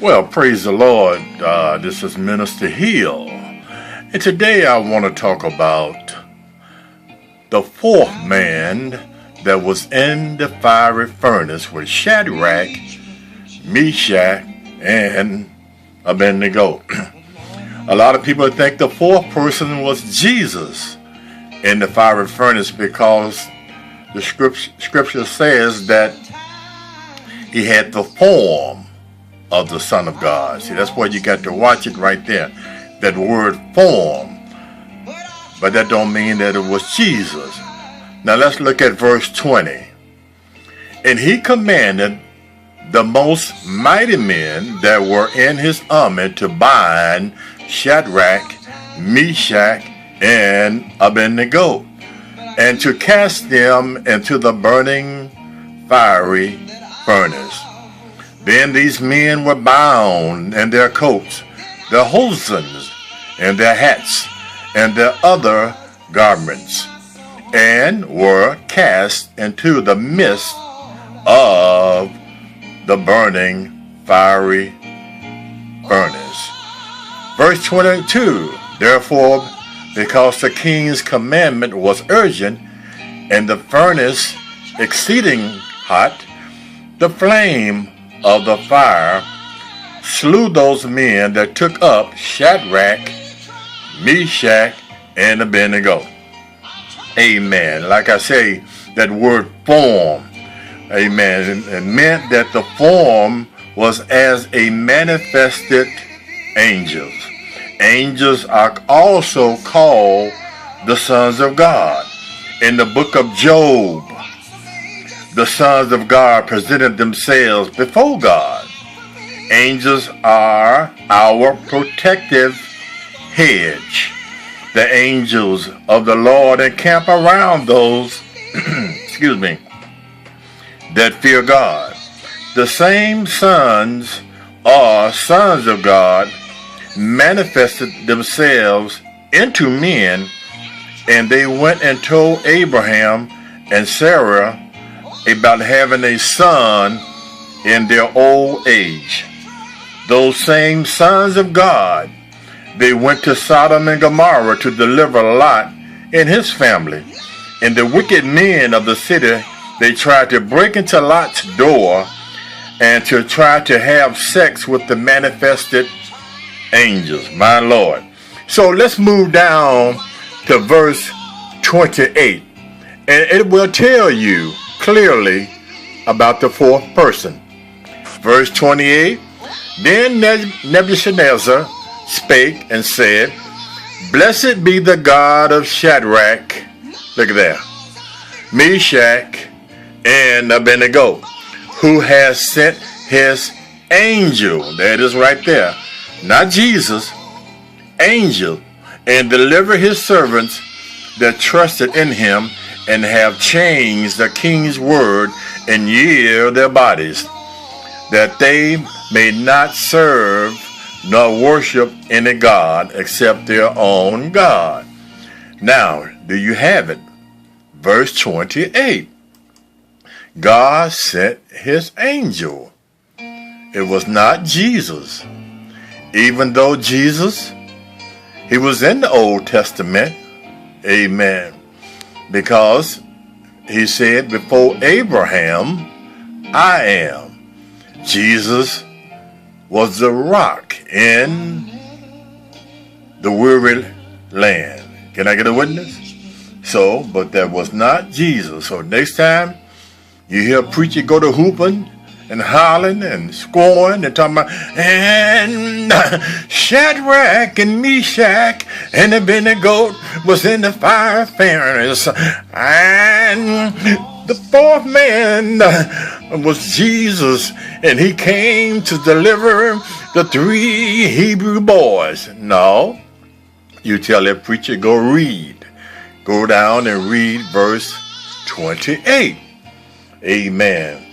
Well, praise the Lord. This is Minister Hill. And today I want to talk about the fourth man that was in the fiery furnace with Shadrach, Meshach, and Abednego. A lot of people think the fourth person was Jesus in the fiery furnace because the scripture says that he had the form of the Son of God. See, that's why you got to watch it right there. That word form. But that don't mean that it was Jesus. Now let's look at verse 20. And he commanded the most mighty men that were in his army to bind Shadrach, Meshach, and Abednego, and to cast them into the burning fiery furnace. Then these men were bound in their coats, their hosen, and their hats, and their other garments, and were cast into the midst of the burning fiery furnace. Verse 22, therefore, because the king's commandment was urgent, and the furnace exceeding hot, the flame of the fire slew those men that took up Shadrach, Meshach, and Abednego. Amen. Like I say, that word form, amen, it meant that the form was as a manifested angels. Angels are also called the sons of God. In the book of Job, the sons of God presented themselves before God. Angels are our protective hedge. The angels of the Lord encamp around those, that fear God. The same sons or sons of God manifested themselves into men, and they went and told Abraham and Sarah about having a son in their old age. Those same sons of God, they went to Sodom and Gomorrah to deliver Lot and his family. And the wicked men of the city, they tried to break into Lot's door and to try to have sex with the manifested angels, my Lord. So let's move down to verse 28. And it will tell you clearly about the fourth person. Verse 28, then Nebuchadnezzar spake and said, blessed be the God of Shadrach, look at that, Meshach, and Abednego, who has sent his angel, that is right there, not Jesus, angel, and deliver his servants that trusted in him, and have changed the king's word and yield their bodies, that they may not serve nor worship any God except their own God. Now, do you have it? Verse 28. God sent his angel. It was not Jesus. Even though Jesus, he was in the Old Testament, amen, because he said, before Abraham, I am. Jesus was the rock in the weary land. Can I get a witness? So, but that was not Jesus. So next time you hear a preacher go to hooping and hollering and scoring and talking about, and Shadrach and Meshach and Abednego was in the fire furnace, and the fourth man was Jesus, and he came to deliver the three Hebrew boys. No, you tell that preacher, go down and read verse 28. Amen.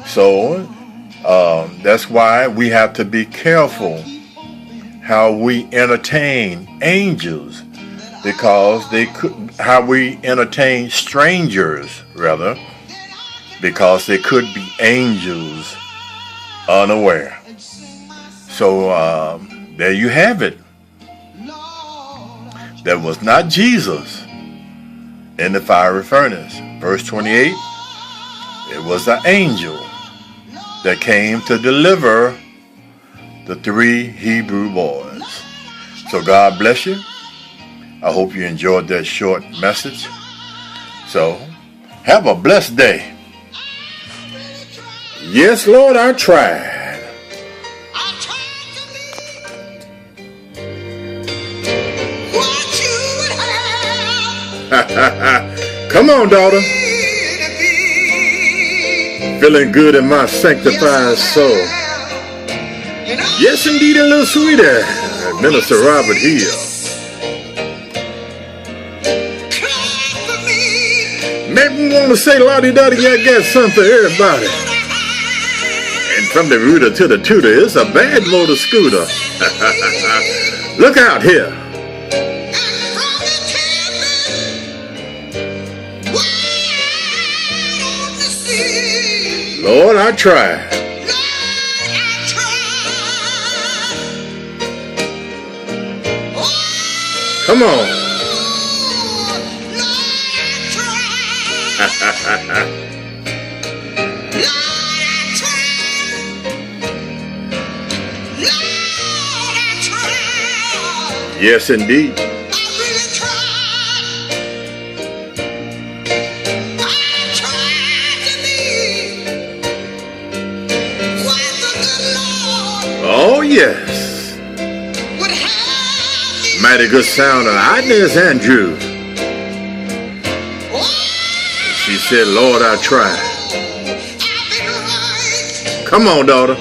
So that's why we have to be careful how we entertain angels, because how we entertain strangers, rather, because they could be angels unaware. So there you have it. That was not Jesus in the fiery furnace. Verse 28, it was the angel that came to deliver the 3 Hebrew boys. So God bless you. I hope you enjoyed that short message. So have a blessed day. Yes, Lord, I tried. Come on, daughter. Feeling good in my sanctified soul. Yes, indeed, a little sweeter. Minister Robert Hill. Maybe we want to say lottie-dottie, I got something for everybody. And from the rooter to the tutor, it's a bad motor scooter. Look out here. Lord, I tried. Come on. Yes, indeed. Oh, yes. Mighty good sound of Agnes Andrew. She said, Lord, I tried. Come on, daughter.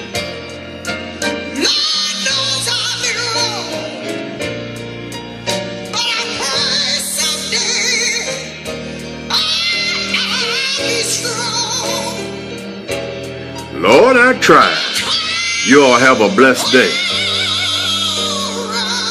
Lord, I tried. You all have a blessed day.